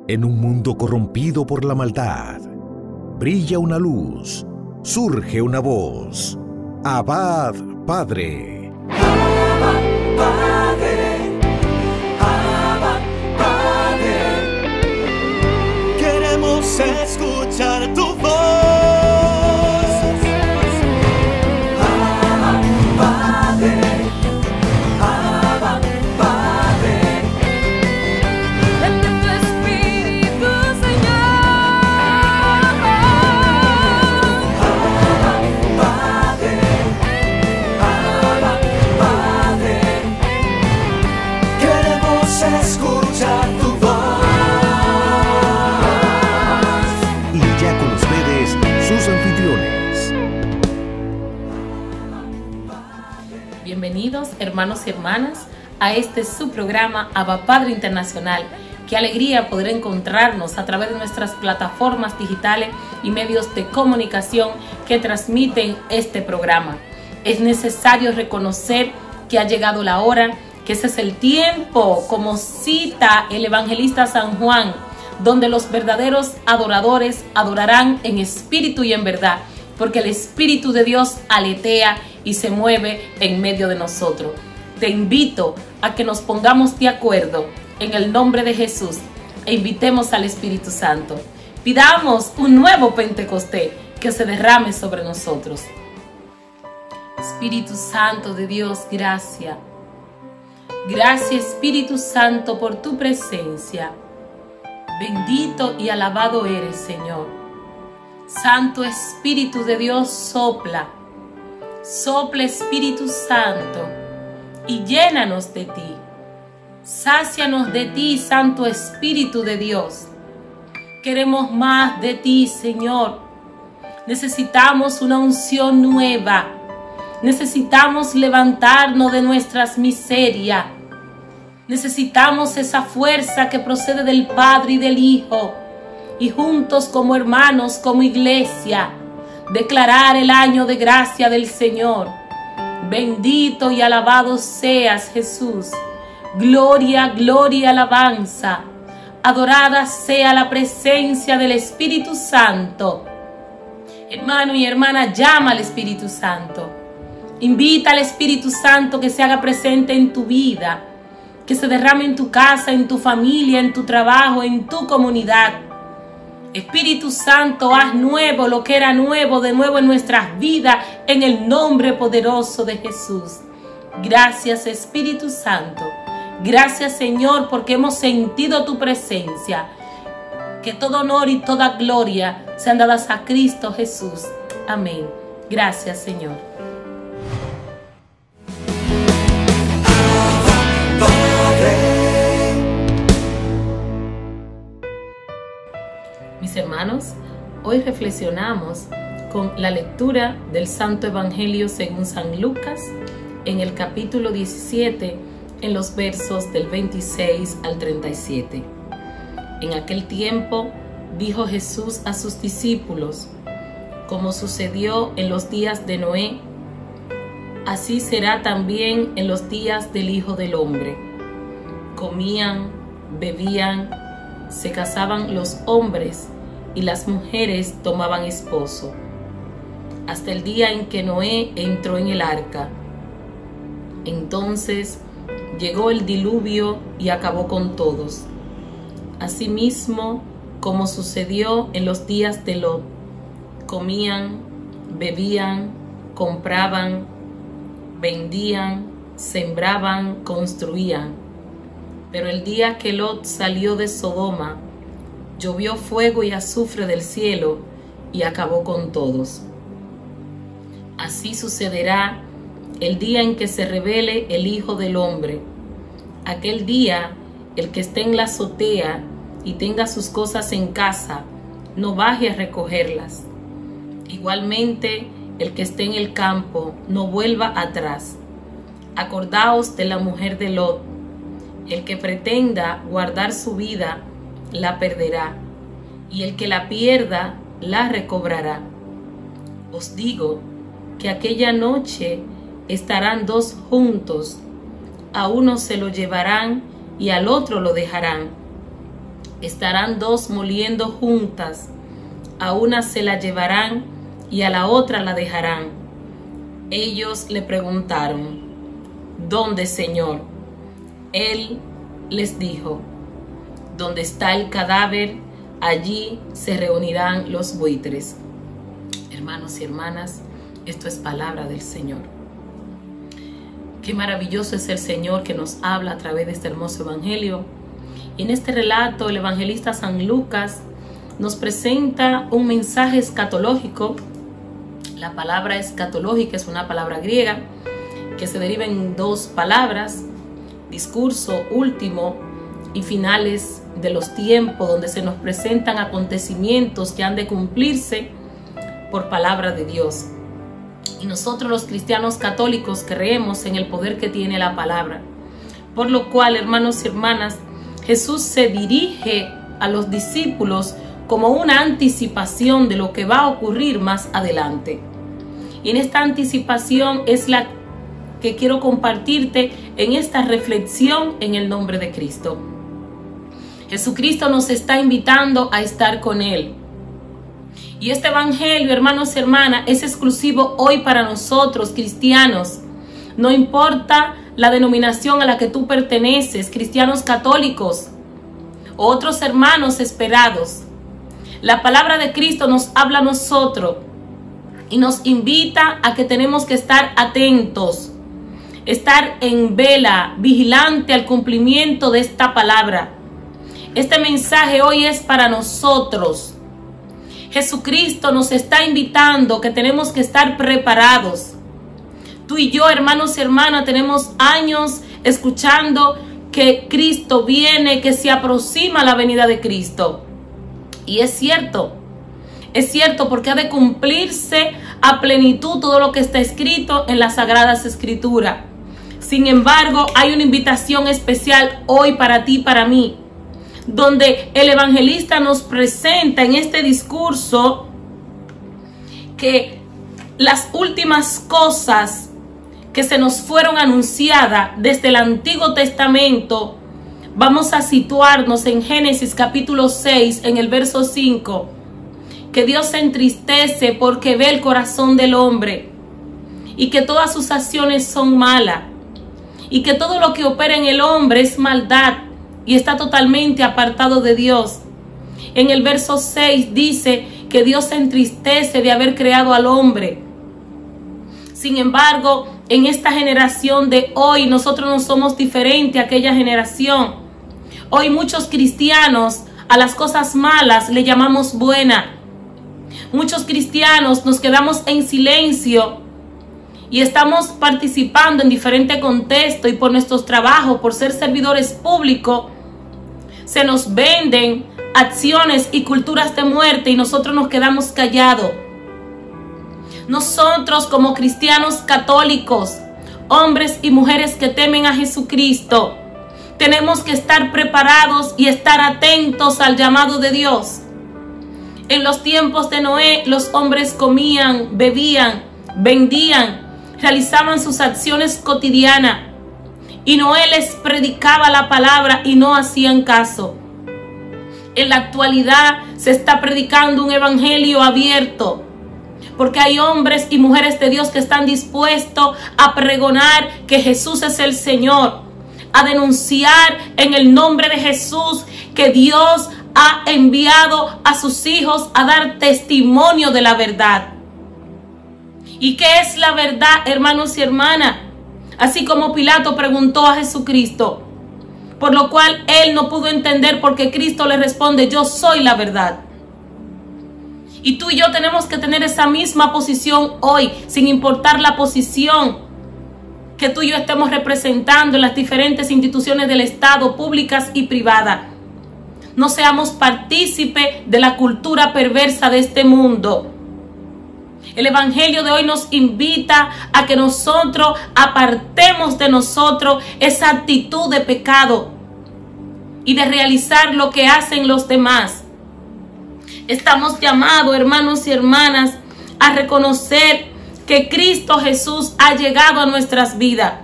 En un mundo corrompido por la maldad, brilla una luz, surge una voz. Abad Padre. Abba, Padre. Abba, Padre. Queremos escuchar tu voz. Abba, Padre. Abba, Padre. Vete tu Espíritu, Señor. Abba, Padre. Abba, Padre. Queremos escuchar tu voz. Y ya con ustedes, sus anfitriones. Bienvenidos, hermanos y hermanas, a este su programa Abba Padre Internacional. Qué alegría poder encontrarnos a través de nuestras plataformas digitales y medios de comunicación que transmiten este programa. Es necesario reconocer que ha llegado la hora, que ese es el tiempo, como cita el evangelista San Juan, donde los verdaderos adoradores adorarán en espíritu y en verdad, porque el Espíritu de Dios aletea y se mueve en medio de nosotros. Te invito a que nos pongamos de acuerdo en el nombre de Jesús e invitemos al Espíritu Santo. Pidamos un nuevo Pentecostés que se derrame sobre nosotros. Espíritu Santo de Dios, gracias. Gracias, Espíritu Santo, por tu presencia. Bendito y alabado eres, Señor. Santo Espíritu de Dios, sopla. Sopla, Espíritu Santo, y llénanos de ti. Sácianos de ti, Santo Espíritu de Dios. Queremos más de ti, Señor. Necesitamos una unción nueva. Necesitamos levantarnos de nuestras miserias. Necesitamos esa fuerza que procede del Padre y del Hijo. Y juntos como hermanos, como iglesia, declarar el año de gracia del Señor. Bendito y alabado seas, Jesús. Gloria, gloria, alabanza. Adorada sea la presencia del Espíritu Santo. Hermano y hermana, llama al Espíritu Santo. Invita al Espíritu Santo que se haga presente en tu vida, que se derrame en tu casa, en tu familia, en tu trabajo, en tu comunidad. Espíritu Santo, haz nuevo lo que era nuevo, de nuevo en nuestras vidas, en el nombre poderoso de Jesús. Gracias, Espíritu Santo. Gracias, Señor, porque hemos sentido tu presencia. Que todo honor y toda gloria sean dadas a Cristo Jesús. Amén. Gracias, Señor. Mis hermanos, hoy reflexionamos con la lectura del Santo Evangelio según San Lucas en el capítulo 17, en los versos del 26 al 37. En aquel tiempo dijo Jesús a sus discípulos: como sucedió en los días de Noé, así será también en los días del Hijo del Hombre. Comían, bebían, se casaban los hombres y las mujeres tomaban esposo, hasta el día en que Noé entró en el arca. Entonces llegó el diluvio y acabó con todos. Asimismo, como sucedió en los días de Lot, comían, bebían, compraban, vendían, sembraban, construían. Pero el día que Lot salió de Sodoma, llovió fuego y azufre del cielo y acabó con todos. Así sucederá el día en que se revele el Hijo del Hombre. Aquel día, el que esté en la azotea y tenga sus cosas en casa, no baje a recogerlas. Igualmente, el que esté en el campo, no vuelva atrás. Acordaos de la mujer de Lot. El que pretenda guardar su vida, la perderá, y el que la pierda, la recobrará. Os digo que aquella noche estarán dos juntos, a uno se lo llevarán y al otro lo dejarán. estarán dos moliendo juntas, a una se la llevarán y a la otra la dejarán. Ellos le preguntaron: ¿Dónde, Señor? Él les dijo: donde está el cadáver, allí se reunirán los buitres. Hermanos y hermanas, esto es palabra del Señor. Qué maravilloso es el Señor que nos habla a través de este hermoso evangelio. Y en este relato el evangelista San Lucas nos presenta un mensaje escatológico. La palabra escatológica es una palabra griega que se deriva en dos palabras: discurso último y finales de los tiempos, donde se nos presentan acontecimientos que han de cumplirse por palabra de Dios. Y nosotros los cristianos católicos creemos en el poder que tiene la palabra. Por lo cual, hermanos y hermanas, Jesús se dirige a los discípulos como una anticipación de lo que va a ocurrir más adelante. Y en esta anticipación es la que quiero compartirte en esta reflexión en el nombre de Cristo. Jesucristo nos está invitando a estar con Él. Y este evangelio, hermanos y hermanas, es exclusivo hoy para nosotros, cristianos. No importa la denominación a la que tú perteneces, cristianos católicos o otros hermanos esperados. La palabra de Cristo nos habla a nosotros y nos invita a que tenemos que estar atentos, estar en vela, vigilante al cumplimiento de esta palabra. Este mensaje hoy es para nosotros. Jesucristo nos está invitando que tenemos que estar preparados. Tú y yo, hermanos y hermanas, tenemos años escuchando que Cristo viene, que se aproxima la venida de Cristo. Y es cierto porque ha de cumplirse a plenitud todo lo que está escrito en las Sagradas Escrituras. Sin embargo, hay una invitación especial hoy para ti y para mí, donde el evangelista nos presenta en este discurso que las últimas cosas que se nos fueron anunciadas desde el Antiguo Testamento, vamos a situarnos en Génesis capítulo 6, en el verso 5, que Dios se entristece porque ve el corazón del hombre y que todas sus acciones son malas y que todo lo que opera en el hombre es maldad y está totalmente apartado de Dios. En el verso 6 dice que Dios se entristece de haber creado al hombre. Sin embargo, en esta generación de hoy, nosotros no somos diferentes a aquella generación. Hoy muchos cristianos a las cosas malas le llamamos buena. Muchos cristianos nos quedamos en silencio y estamos participando en diferentes contextos, y por nuestros trabajos, por ser servidores públicos, se nos venden acciones y culturas de muerte y nosotros nos quedamos callados. Nosotros como cristianos católicos, hombres y mujeres que temen a Jesucristo, tenemos que estar preparados y estar atentos al llamado de Dios. En los tiempos de Noé, los hombres comían, bebían, vendían, realizaban sus acciones cotidianas. Y Noé les predicaba la palabra y no hacían caso. En la actualidad se está predicando un evangelio abierto, porque hay hombres y mujeres de Dios que están dispuestos a pregonar que Jesús es el Señor, a denunciar en el nombre de Jesús que Dios ha enviado a sus hijos a dar testimonio de la verdad. ¿Y qué es la verdad, hermanos y hermanas? Así como Pilato preguntó a Jesucristo, por lo cual él no pudo entender, porque Cristo le responde: yo soy la verdad. Y tú y yo tenemos que tener esa misma posición hoy, sin importar la posición que tú y yo estemos representando en las diferentes instituciones del Estado, públicas y privadas. No seamos partícipes de la cultura perversa de este mundo. El evangelio de hoy nos invita a que nosotros apartemos de nosotros esa actitud de pecado y de realizar lo que hacen los demás. Estamos llamados, hermanos y hermanas, a reconocer que Cristo Jesús ha llegado a nuestras vidas.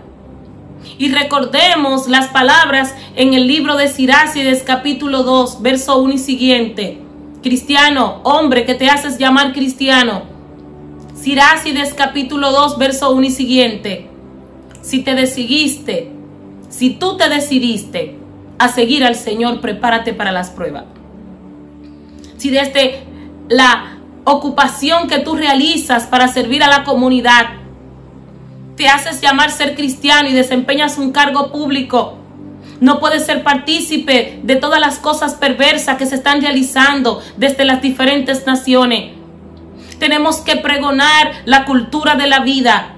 Y recordemos las palabras en el libro de Sirácides capítulo 2, verso 1 y siguiente. Cristiano, hombre que te haces llamar cristiano. Sirácides capítulo 2, verso 1 y siguiente. Si tú te decidiste a seguir al Señor, prepárate para las pruebas. Si desde la ocupación que tú realizas para servir a la comunidad te haces llamar ser cristiano y desempeñas un cargo público, no puedes ser partícipe de todas las cosas perversas que se están realizando desde las diferentes naciones. Tenemos que pregonar la cultura de la vida.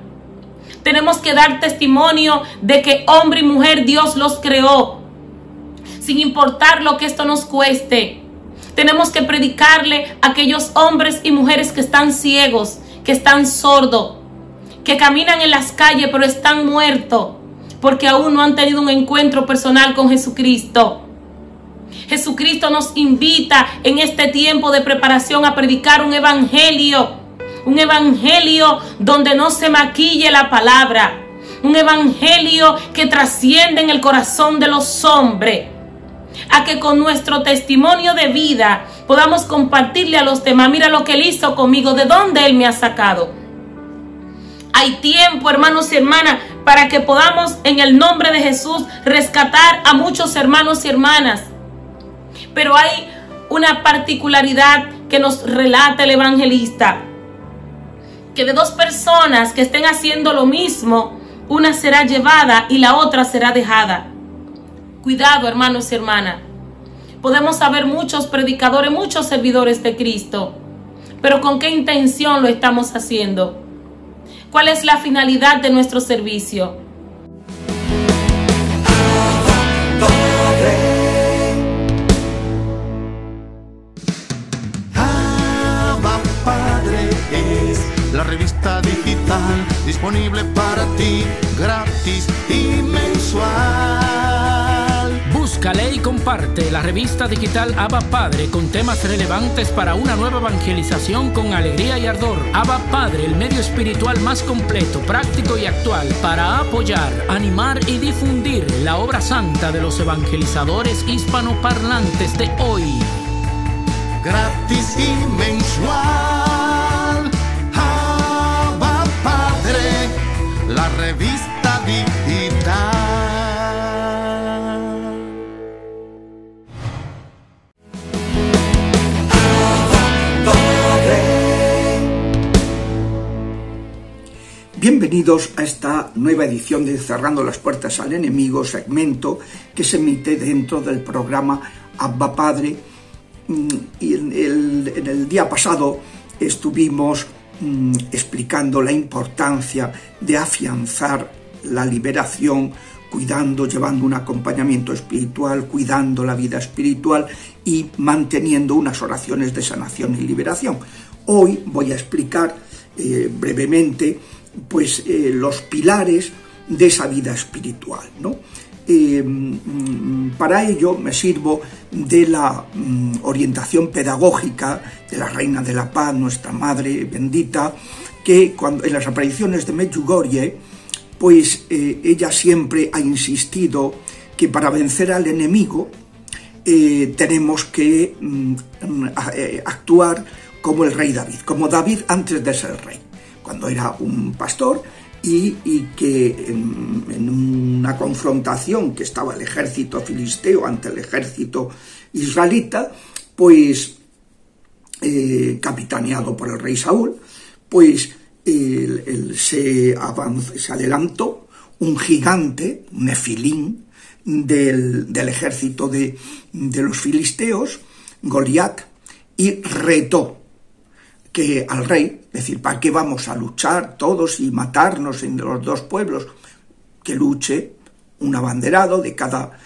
Tenemos que dar testimonio de que hombre y mujer Dios los creó, sin importar lo que esto nos cueste. Tenemos que predicarle a aquellos hombres y mujeres que están ciegos, que están sordos, que caminan en las calles pero están muertos, porque aún no han tenido un encuentro personal con Jesucristo. Jesucristo nos invita en este tiempo de preparación a predicar un evangelio donde no se maquille la palabra, un evangelio que trasciende en el corazón de los hombres, a que con nuestro testimonio de vida podamos compartirle a los demás: mira lo que Él hizo conmigo, de dónde Él me ha sacado. Hay tiempo, hermanos y hermanas, para que podamos en el nombre de Jesús rescatar a muchos hermanos y hermanas. Pero hay una particularidad que nos relata el evangelista, que de dos personas que estén haciendo lo mismo, una será llevada y la otra será dejada. Cuidado, hermanos y hermanas. Podemos haber muchos predicadores, muchos servidores de Cristo, pero ¿con qué intención lo estamos haciendo? ¿Cuál es la finalidad de nuestro servicio? Abba Padre es la revista digital disponible para ti, gratis y mensual. Búscale y comparte la revista digital Abba Padre con temas relevantes para una nueva evangelización con alegría y ardor. Abba Padre, el medio espiritual más completo, práctico y actual para apoyar, animar y difundir la obra santa de los evangelizadores hispanoparlantes de hoy. Gratis y mensual. Abba Padre, la revista digital. Bienvenidos a esta nueva edición de Cerrando las Puertas al Enemigo, segmento que se emite dentro del programa Abba Padre. Y en el día pasado estuvimos explicando la importancia de afianzar la liberación, llevando un acompañamiento espiritual, cuidando la vida espiritual y manteniendo unas oraciones de sanación y liberación. Hoy voy a explicar brevemente los pilares de esa vida espiritual, ¿no? Para ello me sirvo de la orientación pedagógica de la Reina de la Paz, nuestra Madre bendita, que en las apariciones de Medjugorje, ella siempre ha insistido que para vencer al enemigo tenemos que actuar como el rey David, como David antes de ser rey, cuando era un pastor y que en una confrontación que estaba el ejército filisteo ante el ejército israelita, capitaneado por el rey Saúl, se adelantó un gigante, un nefilín del ejército de los filisteos, Goliat, y retó al rey, decir, ¿para qué vamos a luchar todos y matarnos en los dos pueblos? Que luche un abanderado de cada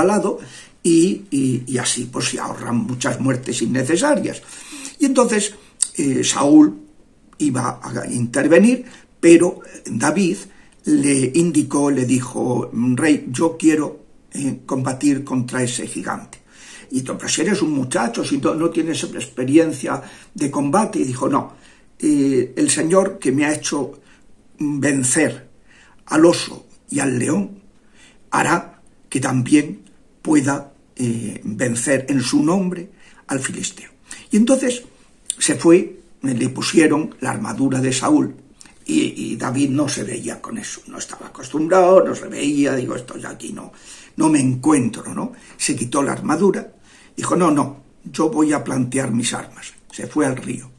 lado y así se ahorran muchas muertes innecesarias. Y entonces Saúl iba a intervenir, pero David le dijo, rey, yo quiero combatir contra ese gigante. Y dijo, pero si eres un muchacho, si no tienes experiencia de combate. Y dijo, no, el Señor que me ha hecho vencer al oso y al león, hará que también pueda vencer en su nombre al filisteo. Y entonces se fue, le pusieron la armadura de Saúl, y David no se veía con eso, no estaba acostumbrado, no se veía, digo, esto ya aquí no me encuentro, ¿no? Se quitó la armadura, dijo, no, yo voy a plantear mis armas. Se fue al río,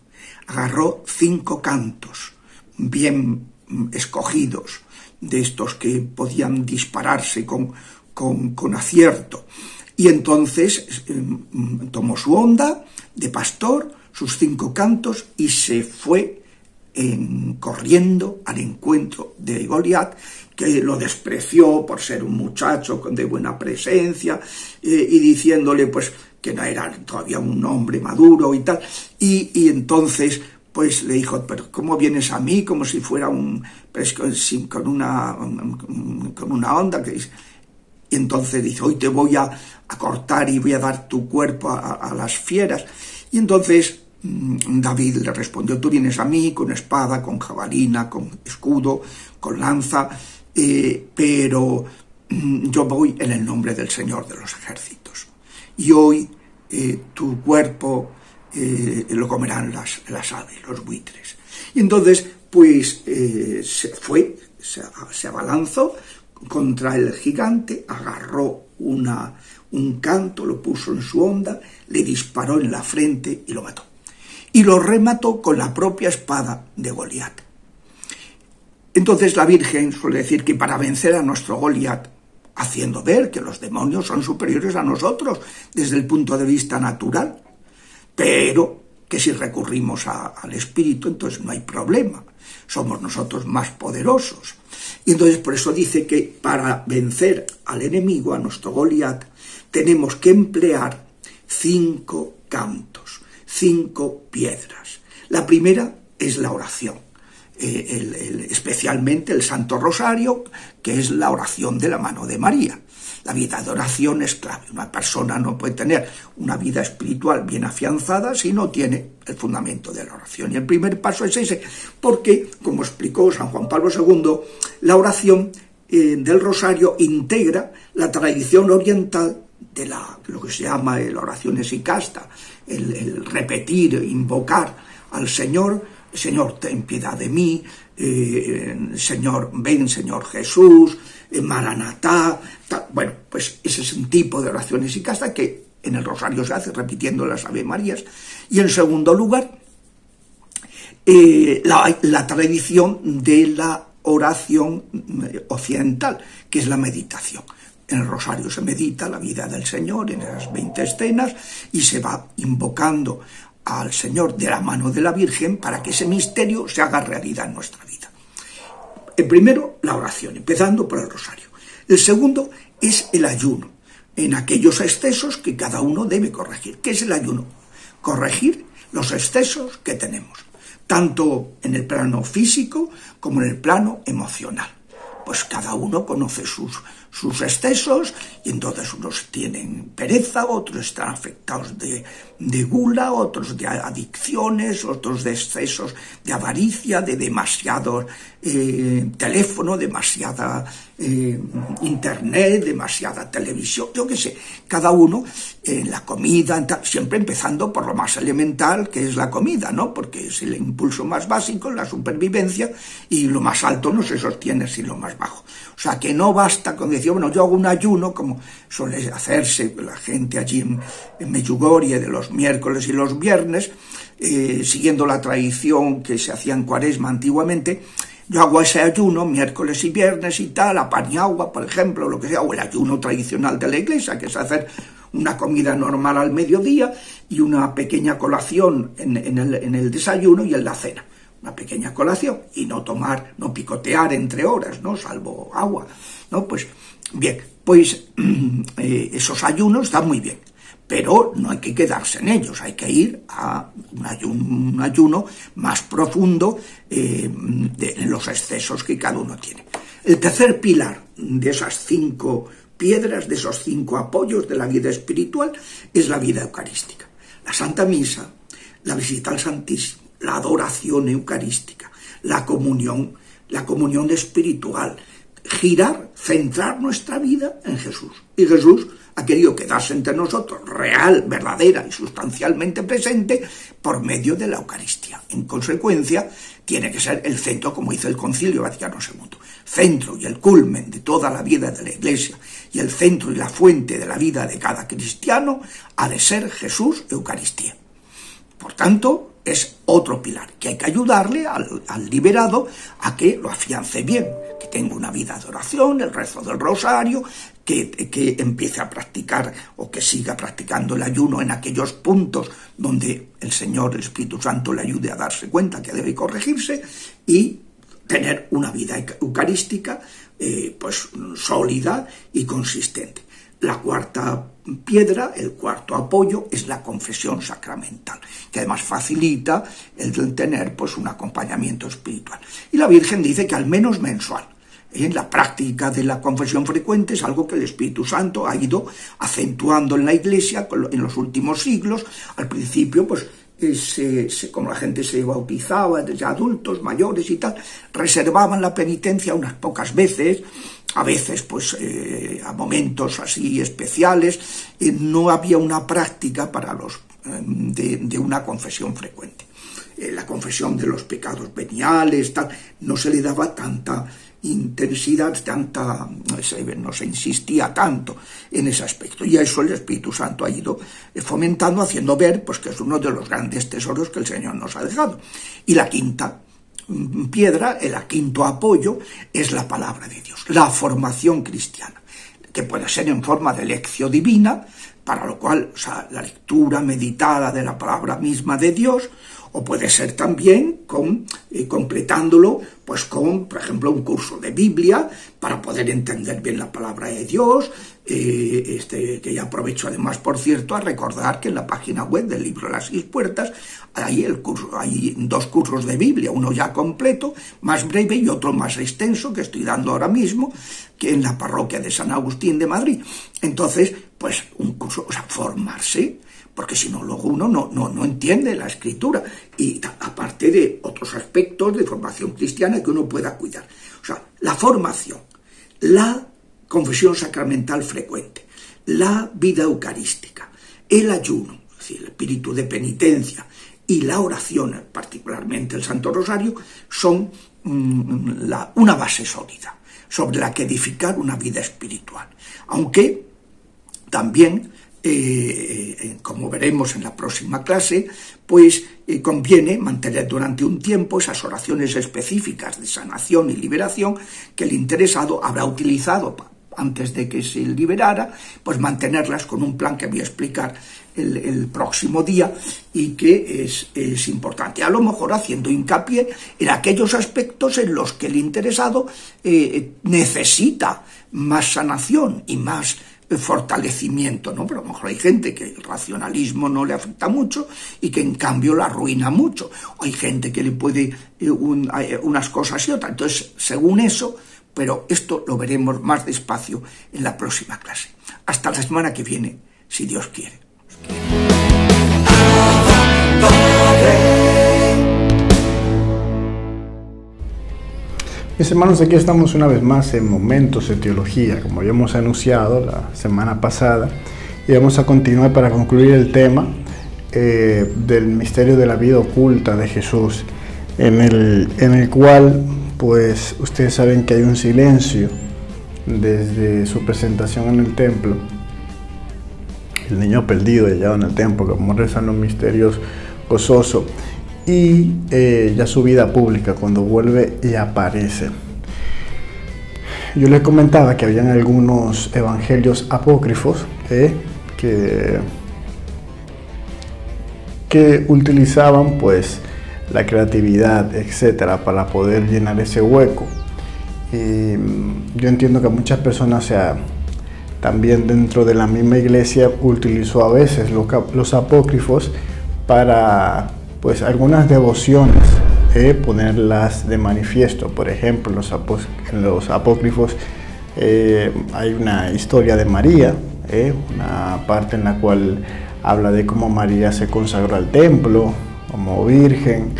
agarró 5 cantos bien escogidos, de estos que podían dispararse con acierto, y entonces tomó su honda de pastor, sus 5 cantos, y se fue corriendo al encuentro de Goliat, que lo despreció por ser un muchacho de buena presencia, y diciéndole pues que no era todavía un hombre maduro y tal, y entonces pues le dijo, pero ¿cómo vienes a mí? Como si fuera con una onda. Y entonces dice, hoy te voy a cortar y voy a dar tu cuerpo a las fieras. Y entonces David le respondió, tú vienes a mí con espada, con jabalina, con escudo, con lanza, pero yo voy en el nombre del Señor de los ejércitos. Y hoy tu cuerpo lo comerán las aves, los buitres. Y entonces, pues, se abalanzó contra el gigante, agarró un canto, lo puso en su honda, le disparó en la frente y lo mató. Y lo remató con la propia espada de Goliat. Entonces la Virgen suele decir que para vencer a nuestro Goliat, haciendo ver que los demonios son superiores a nosotros desde el punto de vista natural, pero que si recurrimos al Espíritu, entonces no hay problema, somos nosotros más poderosos. Y entonces por eso dice que para vencer al enemigo, a nuestro Goliat, tenemos que emplear 5 cantos, 5 piedras. La primera es la oración, especialmente el Santo Rosario, que es la oración de la mano de María. La vida de oración es clave. Una persona no puede tener una vida espiritual bien afianzada si no tiene el fundamento de la oración. Y el primer paso es ese, porque, como explicó San Juan Pablo II, la oración del Rosario integra la tradición oriental de lo que se llama la oración esicasta, el repetir, invocar al Señor. Señor, ten piedad de mí, Señor, ven, Señor Jesús, Maranatá. Bueno, pues ese es un tipo de oración esicasta que en el Rosario se hace repitiendo las Ave Marías. Y en segundo lugar, la tradición de la oración occidental, que es la meditación. En el Rosario se medita la vida del Señor en esas 20 escenas y se va invocando al Señor de la mano de la Virgen para que ese misterio se haga realidad en nuestra vida. El primero, la oración, empezando por el Rosario. El segundo es el ayuno, en aquellos excesos que cada uno debe corregir. ¿Qué es el ayuno? Corregir los excesos que tenemos, tanto en el plano físico como en el plano emocional. Pues cada uno conoce sus excesos, y entonces unos tienen pereza, otros están afectados de gula, otros de adicciones, otros de excesos de avaricia, de demasiado teléfono, demasiada internet, demasiada televisión, yo qué sé. Cada uno en la comida, siempre empezando por lo más elemental, que es la comida, ¿no? Porque es el impulso más básico, la supervivencia, y lo más alto no se sostiene sin lo más bajo. O sea, que no basta con decir, bueno, yo hago un ayuno, como suele hacerse la gente allí en Medjugorje de los miércoles y los viernes, siguiendo la tradición que se hacía en Cuaresma antiguamente. Yo hago ese ayuno miércoles y viernes y tal, a pan y agua, por ejemplo, lo que sea, o el ayuno tradicional de la Iglesia, que es hacer una comida normal al mediodía y una pequeña colación en el desayuno y en la cena. Una pequeña colación y no picotear entre horas, ¿no? Salvo agua, ¿no? Pues bien, pues esos ayunos están muy bien, pero no hay que quedarse en ellos, hay que ir a un ayuno más profundo de los excesos que cada uno tiene. El tercer pilar de esas 5 piedras, de esos 5 apoyos de la vida espiritual, es la vida eucarística. La Santa Misa, la visita al Santísimo, la adoración eucarística, la comunión espiritual, girar, centrar nuestra vida en Jesús. Y Jesús ha querido quedarse entre nosotros, real, verdadera y sustancialmente presente, por medio de la Eucaristía. En consecuencia, tiene que ser el centro, como dice el Concilio Vaticano II, centro y el culmen de toda la vida de la Iglesia, y el centro y la fuente de la vida de cada cristiano ha de ser Jesús, Eucaristía. Por tanto, es otro pilar, que hay que ayudarle al liberado a que lo afiance bien, que tenga una vida de oración, el rezo del rosario, que empiece a practicar o que siga practicando el ayuno en aquellos puntos donde el Señor, el Espíritu Santo, le ayude a darse cuenta que debe corregirse, y tener una vida eucarística pues sólida y consistente. La cuarta piedra, el cuarto apoyo, es la confesión sacramental, que además facilita el tener pues un acompañamiento espiritual. Y la Virgen dice que al menos mensual. En la práctica de la confesión frecuente es algo que el Espíritu Santo ha ido acentuando en la Iglesia en los últimos siglos. Al principio, pues, como la gente se bautizaba, desde adultos, mayores y tal, reservaban la penitencia unas pocas veces, a veces pues a momentos así especiales. No había una práctica para los de una confesión frecuente. La confesión de los pecados veniales, tal, no se le daba tanta intensidad, no se insistía tanto en ese aspecto, y a eso el Espíritu Santo ha ido fomentando, haciendo ver pues que es uno de los grandes tesoros que el Señor nos ha dejado. Y la quinta piedra, el quinto apoyo, es la palabra de Dios, la formación cristiana, que puede ser en forma de lección divina, para lo cual, o sea, la lectura meditada de la palabra misma de Dios, o puede ser también completándolo pues con, por ejemplo, un curso de Biblia para poder entender bien la palabra de Dios, que ya aprovecho además, por cierto, a recordar que en la página web del libro Las 6 Puertas hay dos cursos de Biblia, uno ya completo, más breve, y otro más extenso que estoy dando ahora mismo, que en la parroquia de San Agustín de Madrid. Entonces, pues un curso, o sea, formarse, porque si no, luego uno no entiende la escritura, y aparte de otros aspectos de formación cristiana que uno pueda cuidar. O sea, la formación, la confesión sacramental frecuente, la vida eucarística, el ayuno, es decir, el espíritu de penitencia, y la oración, particularmente el Santo Rosario, son una base sólida sobre la que edificar una vida espiritual. Aunque también, como veremos en la próxima clase, pues conviene mantener durante un tiempo esas oraciones específicas de sanación y liberación que el interesado habrá utilizado antes de que se liberara, pues mantenerlas con un plan que voy a explicar el próximo día, y que es importante, a lo mejor haciendo hincapié en aquellos aspectos en los que el interesado necesita más sanación y más fortalecimiento, ¿no? Pero a lo mejor hay gente que el racionalismo no le afecta mucho y que en cambio la arruina mucho, o hay gente que le puede unas cosas y otras. Entonces, según eso, pero esto lo veremos más despacio en la próxima clase. Hasta la semana que viene, si Dios quiere. Mis hermanos, aquí estamos una vez más en Momentos de Teología, como habíamos anunciado la semana pasada, y vamos a continuar para concluir el tema del misterio de la vida oculta de Jesús, en el cual, pues, ustedes saben que hay un silencio desde su presentación en el templo, el niño perdido hallado en el templo, como rezan los misterios gozoso, y ya su vida pública, cuando vuelve y aparece. Yo les comentaba que habían algunos evangelios apócrifos que utilizaban pues la creatividad, etcétera, para poder llenar ese hueco. Y yo entiendo que muchas personas, o sea, también dentro de la misma iglesia, utilizó a veces los apócrifos para pues algunas devociones, ponerlas de manifiesto. Por ejemplo, en los apócrifos hay una historia de María, una parte en la cual habla de cómo María se consagró al templo como virgen,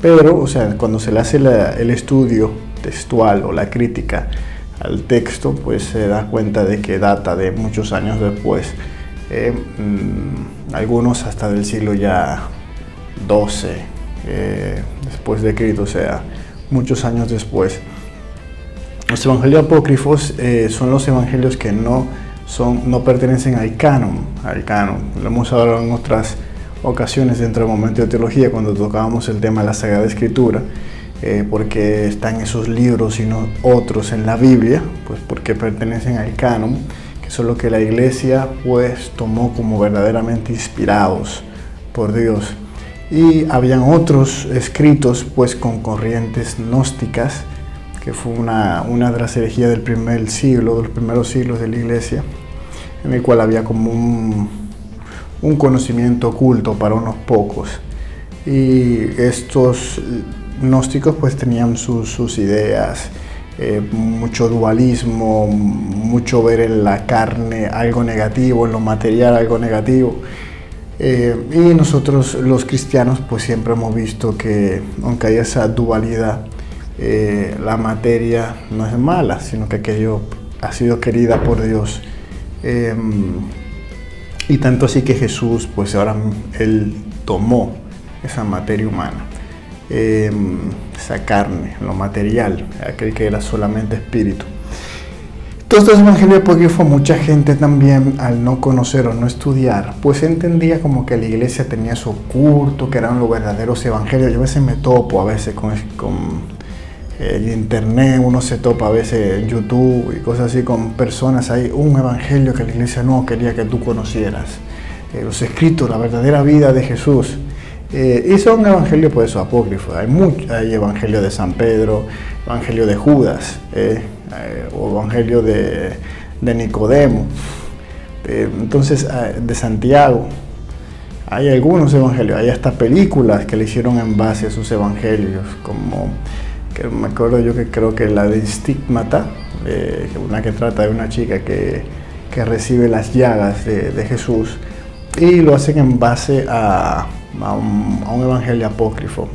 pero, o sea, cuando se le hace el estudio textual o la crítica al texto, pues se da cuenta de que data de muchos años después, algunos hasta del siglo ya XII después de Cristo, o sea, muchos años después. Los evangelios apócrifos son los evangelios que no pertenecen al canon. Lo hemos hablado en otras ocasiones dentro del momento de teología, cuando tocábamos el tema de la Sagrada Escritura, porque están esos libros y no otros en la Biblia, pues porque pertenecen al canon, que son lo que la Iglesia pues tomó como verdaderamente inspirados por Dios. Y habían otros escritos pues con corrientes gnósticas, que fue una de las herejías del primer siglo, de los primeros siglos de la Iglesia, en el cual había como un conocimiento oculto para unos pocos. Y estos gnósticos pues tenían sus ideas, mucho dualismo, mucho ver en la carne algo negativo, en lo material algo negativo. Y nosotros los cristianos pues siempre hemos visto que aunque haya esa dualidad, la materia no es mala, sino que aquello ha sido querida por Dios, y tanto así que Jesús pues ahora Él tomó esa materia humana, esa carne, lo material, aquel que era solamente espíritu. Todos estos evangelios apócrifos, mucha gente también, al no conocer o no estudiar, pues entendía como que la iglesia tenía eso oculto, que eran los verdaderos evangelios. Yo a veces me topo con el internet, uno se topa a veces en YouTube y cosas así con personas. Hay un evangelio que la iglesia no quería que tú conocieras, los escritos, la verdadera vida de Jesús, y son evangelios pues eso, apócrifos. Hay evangelio de San Pedro, evangelio de Judas, o evangelio de Nicodemo, entonces de Santiago. Hay algunos evangelios, hay hasta películas que le hicieron en base a sus evangelios, como que me acuerdo yo que creo que la de Stigmata, una que trata de una chica que recibe las llagas de Jesús, y lo hacen en base a un evangelio apócrifo.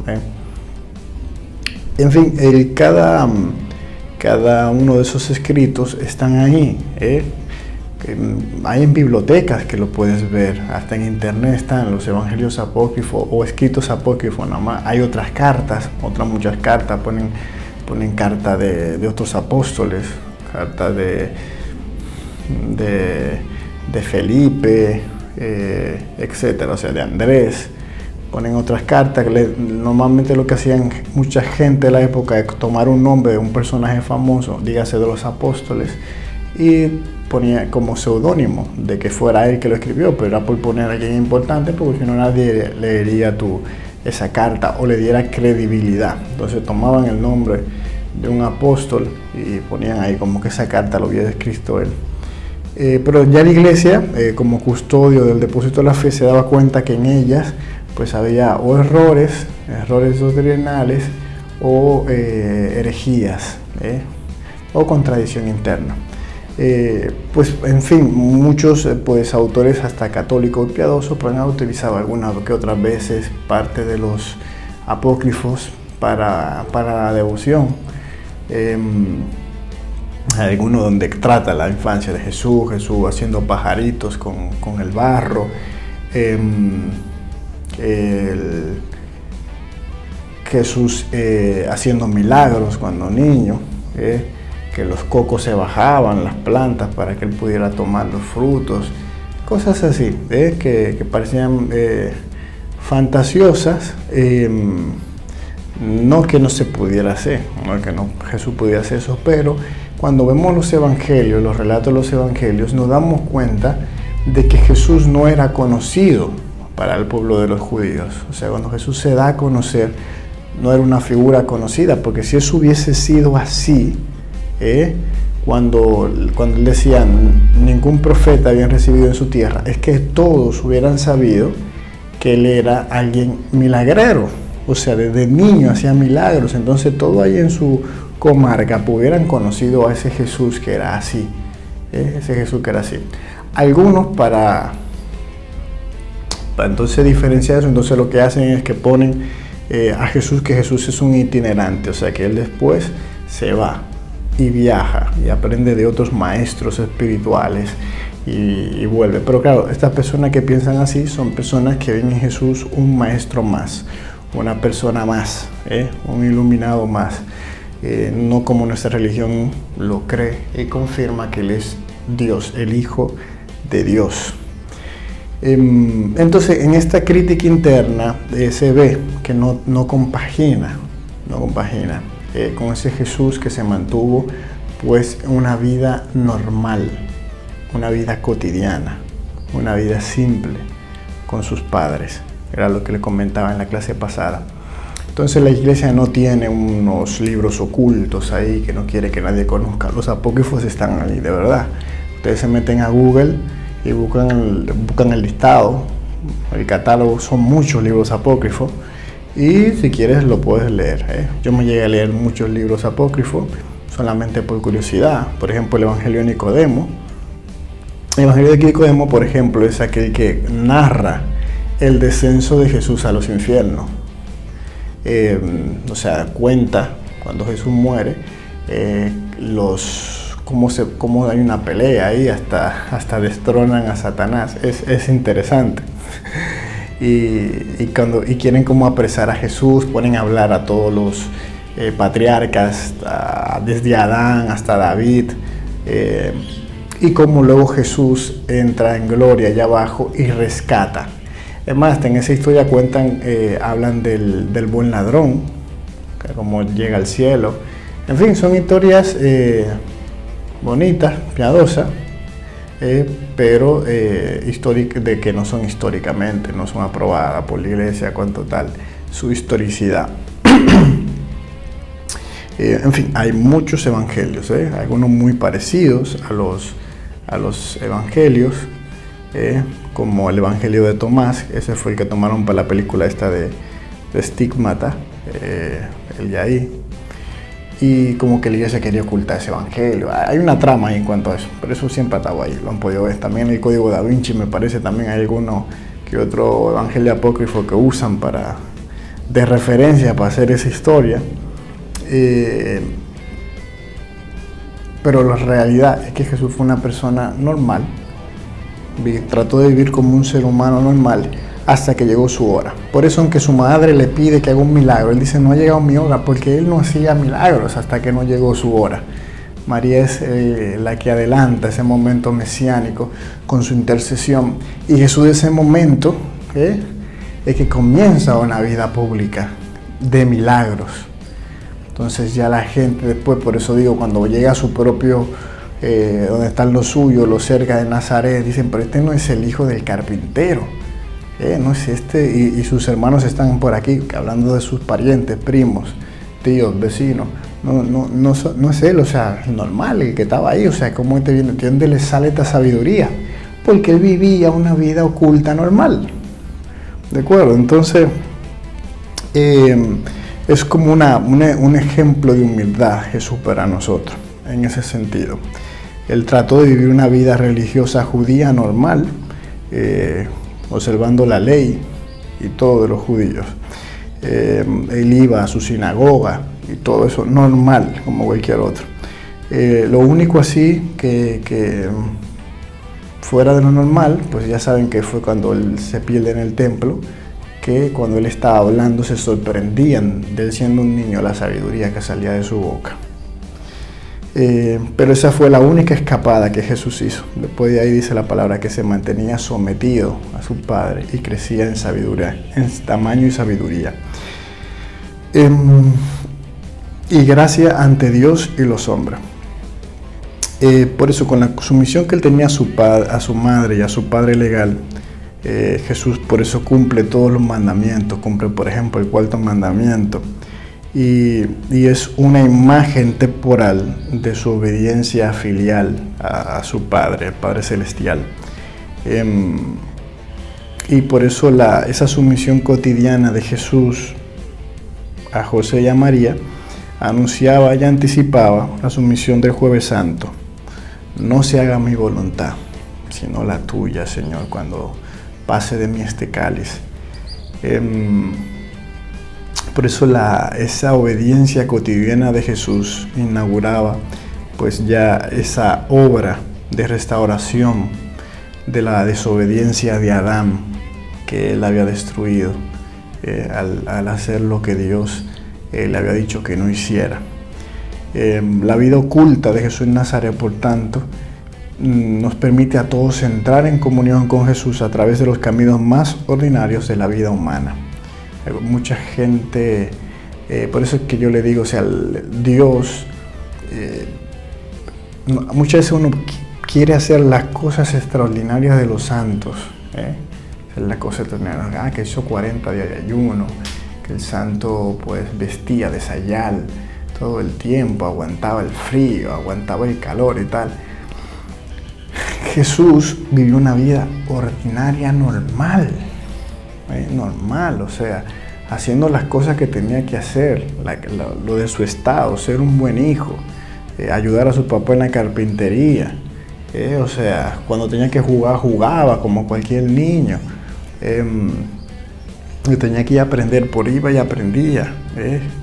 En fin, cada uno de esos escritos están ahí. Hay en bibliotecas que lo puedes ver, hasta en internet están los evangelios apócrifos o escritos apócrifos. Nada más hay otras cartas, muchas cartas, ponen carta de otros apóstoles, carta de Felipe, etcétera, o sea, de Andrés. Ponen otras cartas. Normalmente lo que hacían mucha gente de la época es tomar un nombre de un personaje famoso, dígase de los apóstoles, y ponía como seudónimo de que fuera él que lo escribió, pero era por poner a alguien importante, porque si no nadie leería esa carta o le diera credibilidad. Entonces tomaban el nombre de un apóstol y ponían ahí como que esa carta lo había escrito él. Pero ya la iglesia, como custodio del depósito de la fe, se daba cuenta que en ellas pues había o errores doctrinales, o herejías, o contradicción interna. Pues en fin, muchos pues autores hasta católicos y piadosos pues han utilizado algunas que otras veces parte de los apócrifos para la devoción. Hay alguno donde trata la infancia de Jesús haciendo pajaritos con el barro, Jesús haciendo milagros cuando niño, que los cocos se bajaban, las plantas, para que él pudiera tomar los frutos, cosas así, que parecían fantasiosas, no que no se pudiera hacer, no que Jesús pudiera hacer eso, pero cuando vemos los evangelios, los relatos de los evangelios, nos damos cuenta de que Jesús no era conocido para el pueblo de los judíos. O sea, cuando Jesús se da a conocer, no era una figura conocida, porque si eso hubiese sido así, cuando él decía ningún profeta había recibido en su tierra, es que todos hubieran sabido que él era alguien milagrero, o sea, desde niño hacía milagros. Entonces todo ahí en su comarca hubieran conocido a ese Jesús que era así, ese Jesús que era así. Algunos para entonces diferenciar eso, entonces lo que hacen es que ponen a Jesús, que Jesús es un itinerante, o sea que él después se va y viaja y aprende de otros maestros espirituales y vuelve. Pero claro, estas personas que piensan así son personas que ven en Jesús un maestro más, una persona más, un iluminado más, no como nuestra religión lo cree y confirma que Él es Dios, el Hijo de Dios. Entonces, en esta crítica interna se ve que no compagina con ese Jesús que se mantuvo pues una vida normal, una vida cotidiana, una vida simple con sus padres. Era lo que le comentaba en la clase pasada. Entonces la iglesia no tiene unos libros ocultos ahí que no quiere que nadie conozca. Los apócrifos están ahí, de verdad. Ustedes se meten a Google y buscan el listado, el catálogo. Son muchos libros apócrifos y si quieres lo puedes leer. Yo me llegué a leer muchos libros apócrifos solamente por curiosidad. Por ejemplo, el Evangelio de Nicodemo. El Evangelio de Nicodemo, por ejemplo, es aquel que narra el descenso de Jesús a los infiernos. O sea, cuenta cuando Jesús muere, cómo hay una pelea ahí, hasta destronan a Satanás. Es interesante. Y quieren como apresar a Jesús, ponen a hablar a todos los patriarcas, desde Adán hasta David, y como luego Jesús entra en gloria allá abajo y rescata. Es más, en esa historia hablan del buen ladrón, que como llega al cielo. En fin, son historias bonitas, piadosas, pero de que no son históricamente, no son aprobadas por la iglesia con total su historicidad. En fin, hay muchos evangelios, algunos muy parecidos a los evangelios, como el Evangelio de Tomás. Ese fue el que tomaron para la película esta de Stigmata, el de ahí. Y como que la iglesia quería ocultar ese evangelio. Hay una trama ahí en cuanto a eso, pero eso siempre ha estado ahí, lo han podido ver. También el Código Da Vinci, me parece, también hay alguno que otro evangelio apócrifo que usan de referencia para hacer esa historia. Pero la realidad es que Jesús fue una persona normal, trató de vivir como un ser humano normal hasta que llegó su hora. Por eso, aunque su madre le pide que haga un milagro, él dice: no ha llegado mi hora, porque él no hacía milagros hasta que no llegó su hora. María es la que adelanta ese momento mesiánico con su intercesión, y Jesús de ese momento es que comienza una vida pública de milagros. Entonces ya la gente después, por eso digo, cuando llega a su propio donde están los suyos, los cerca de Nazaret, dicen: pero este no es el hijo del carpintero, no es este, y sus hermanos están por aquí, hablando de sus parientes, primos, tíos, vecinos. No es él, o sea, normal, el que estaba ahí. O sea, ¿cómo este viene? ¿De dónde le sale esta sabiduría? Porque él vivía una vida oculta normal, ¿de acuerdo? Entonces es como un ejemplo de humildad Jesús para nosotros, en ese sentido. Él trató de vivir una vida religiosa judía normal, observando la ley y todo de los judíos. Él iba a su sinagoga y todo eso normal, como cualquier otro. Lo único así que fuera de lo normal, pues ya saben que fue cuando él se pierde en el templo, que cuando él estaba hablando se sorprendían de él siendo un niño la sabiduría que salía de su boca. Pero esa fue la única escapada que Jesús hizo. Después de ahí dice la palabra que se mantenía sometido a su Padre y crecía en sabiduría, en tamaño y sabiduría. Y gracia ante Dios y los hombres. Por eso, con la sumisión que él tenía a su madre y a su padre legal, Jesús por eso cumple todos los mandamientos. Cumple, por ejemplo, el cuarto mandamiento. Y es una imagen temporal de su obediencia filial a su Padre, el Padre Celestial. Y por eso esa sumisión cotidiana de Jesús a José y a María anunciaba y anticipaba la sumisión del Jueves Santo. No se haga mi voluntad, sino la tuya, Señor, cuando pase de mí este cáliz. Por eso esa obediencia cotidiana de Jesús inauguraba pues ya esa obra de restauración de la desobediencia de Adán que él había destruido al hacer lo que Dios le había dicho que no hiciera. La vida oculta de Jesús en Nazaret, por tanto, nos permite a todos entrar en comunión con Jesús a través de los caminos más ordinarios de la vida humana. Hay mucha gente, por eso es que yo le digo, o sea, Dios, muchas veces uno quiere hacer las cosas extraordinarias de los santos, hacer las cosas extraordinarias, que hizo 40 días de ayuno, que el santo pues vestía de sayal todo el tiempo, aguantaba el frío, aguantaba el calor y tal. Jesús vivió una vida ordinaria normal, normal, o sea, haciendo las cosas que tenía que hacer, lo de su estado, ser un buen hijo, ayudar a su papá en la carpintería, o sea, cuando tenía que jugar, jugaba como cualquier niño, tenía que ir a aprender, por iba y aprendía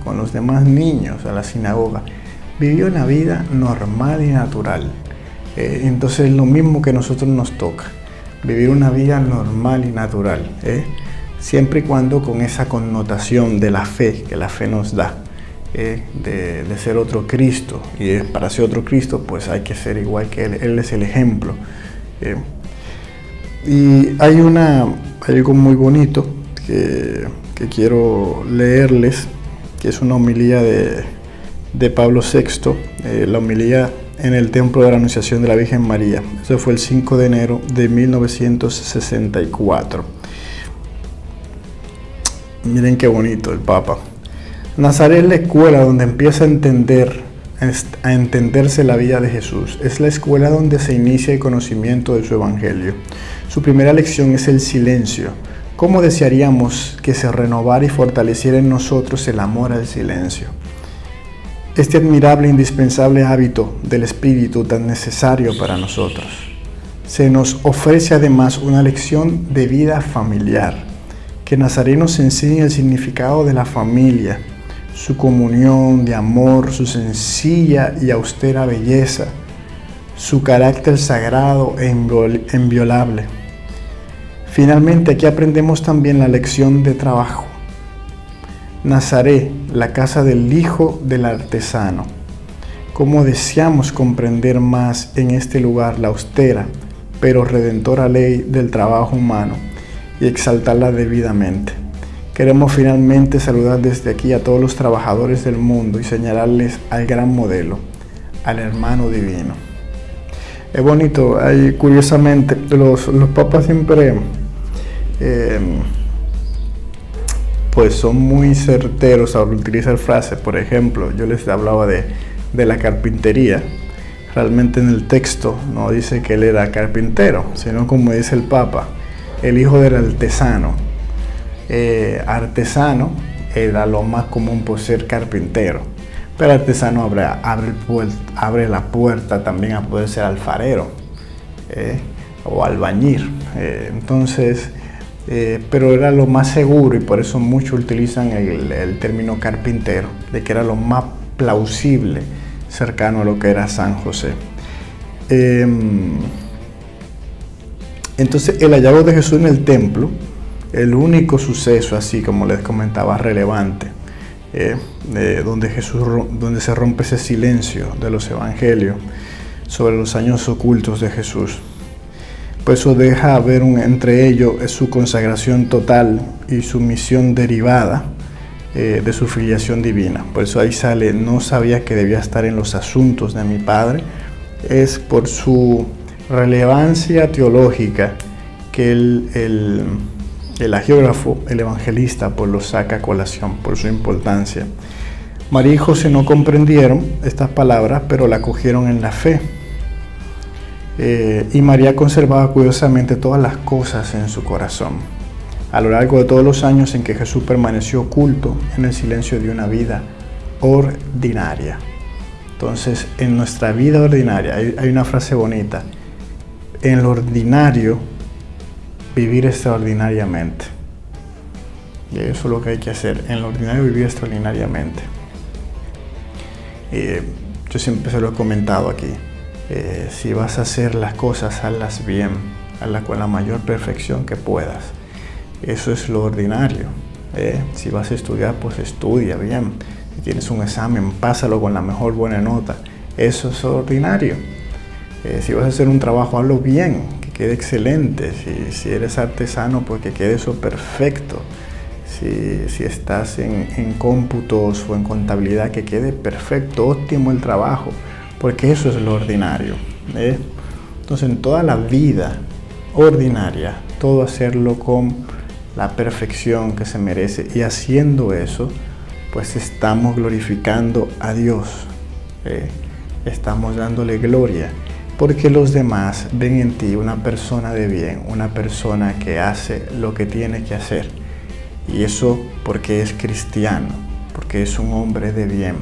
con los demás niños a la sinagoga. Vivió una vida normal y natural. Entonces lo mismo que a nosotros nos toca, vivir una vida normal y natural, siempre y cuando con esa connotación de la fe que la fe nos da, de ser otro Cristo, y para ser otro Cristo pues hay que ser igual que Él es el ejemplo. Y hay algo muy bonito que quiero leerles, que es una homilía de Pablo VI, la homilía en el Templo de la Anunciación de la Virgen María. Eso fue el 5 de enero de 1964. Miren qué bonito el Papa. Nazaret es la escuela donde empieza a entenderse la vida de Jesús. Es la escuela donde se inicia el conocimiento de su Evangelio. Su primera lección es el silencio. ¿Cómo desearíamos que se renovara y fortaleciera en nosotros el amor al silencio? Este admirable e indispensable hábito del espíritu tan necesario para nosotros. Se nos ofrece además una lección de vida familiar, que Nazaret nos enseña el significado de la familia, su comunión de amor, su sencilla y austera belleza, su carácter sagrado e inviolable. Finalmente, aquí aprendemos también la lección de trabajo. Nazaret, la casa del hijo del artesano. Cómo deseamos comprender más en este lugar la austera pero redentora ley del trabajo humano y exaltarla debidamente. Queremos finalmente saludar desde aquí a todos los trabajadores del mundo y señalarles al gran modelo, al hermano divino. Es bonito, curiosamente los papas siempre pues son muy certeros al utilizar frases. Por ejemplo, yo les hablaba de la carpintería. Realmente en el texto no dice que él era carpintero, sino como dice el Papa, el hijo del artesano. Artesano era lo más común por ser carpintero, pero artesano abre la puerta también a poder ser alfarero o albañil. Pero era lo más seguro, y por eso muchos utilizan el término carpintero, de que era lo más plausible cercano a lo que era San José. Entonces el hallazgo de Jesús en el templo, el único suceso, así como les comentaba, relevante, donde se rompe ese silencio de los evangelios sobre los años ocultos de Jesús. Pues eso deja ver entre ellos su consagración total y su misión derivada de su filiación divina. Por eso ahí sale, no sabía que debía estar en los asuntos de mi Padre. Es por su relevancia teológica que el hagiógrafo, el evangelista, pues lo saca a colación por su importancia. María y José no comprendieron estas palabras, pero la cogieron en la fe. Y María conservaba cuidadosamente todas las cosas en su corazón. A lo largo de todos los años en que Jesús permaneció oculto en el silencio de una vida ordinaria. Entonces, en nuestra vida ordinaria, hay una frase bonita: en lo ordinario, vivir extraordinariamente. Y eso es lo que hay que hacer. En lo ordinario vivir extraordinariamente. Yo siempre se lo he comentado aquí. Si vas a hacer las cosas, hazlas bien, hazlas con la mayor perfección que puedas. Eso es lo ordinario. Si vas a estudiar, pues estudia bien. Si tienes un examen, pásalo con la mejor buena nota. Eso es ordinario. Si vas a hacer un trabajo, hazlo bien, que quede excelente. Si eres artesano, pues que quede eso perfecto. Si estás en cómputos o en contabilidad, que quede perfecto, óptimo el trabajo, porque eso es lo ordinario. Entonces, en toda la vida ordinaria, todo hacerlo con la perfección que se merece, y haciendo eso, pues estamos glorificando a Dios, estamos dándole gloria, porque los demás ven en ti una persona de bien, una persona que hace lo que tiene que hacer. Y eso porque es cristiano, porque es un hombre de bien.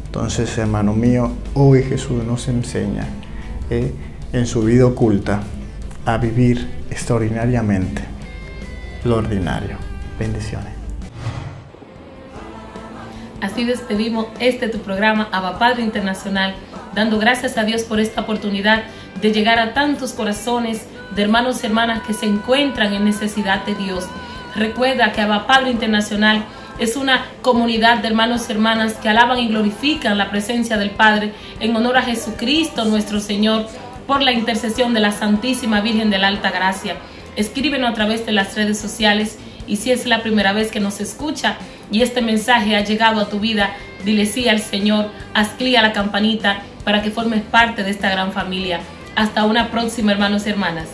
Entonces, hermano mío, hoy Jesús nos enseña en su vida oculta a vivir extraordinariamente lo ordinario. Bendiciones. Así despedimos tu programa Abba Padre Internacional, dando gracias a Dios por esta oportunidad de llegar a tantos corazones de hermanos y hermanas que se encuentran en necesidad de Dios. Recuerda que Abba Padre Internacional es una comunidad de hermanos y hermanas que alaban y glorifican la presencia del Padre en honor a Jesucristo nuestro Señor, por la intercesión de la Santísima Virgen de la Alta Gracia. Escríbenos a través de las redes sociales, y si es la primera vez que nos escucha y este mensaje ha llegado a tu vida, dile sí al Señor, haz clic a la campanita para que formes parte de esta gran familia. Hasta una próxima, hermanos y hermanas.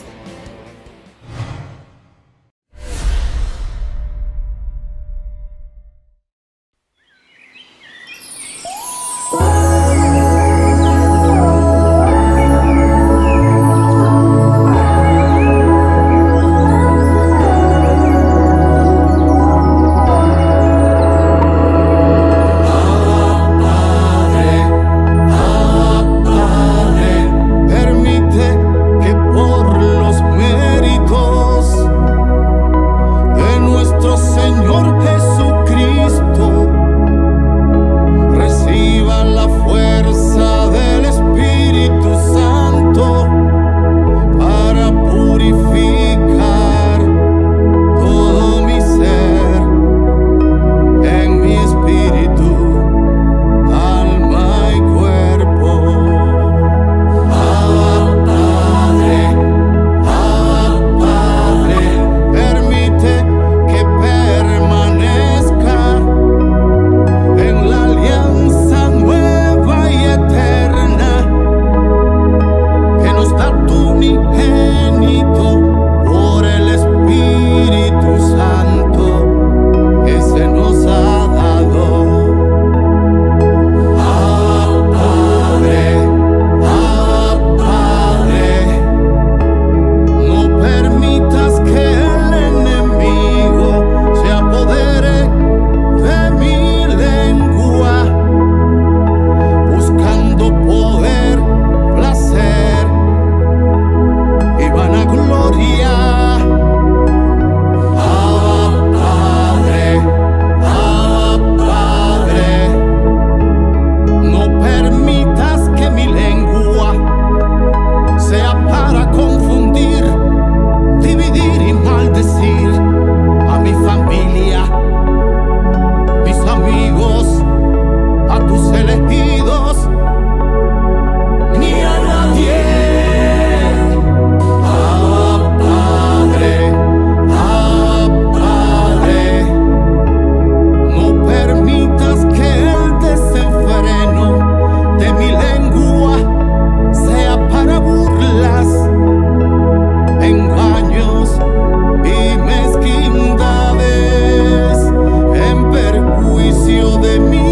De mí.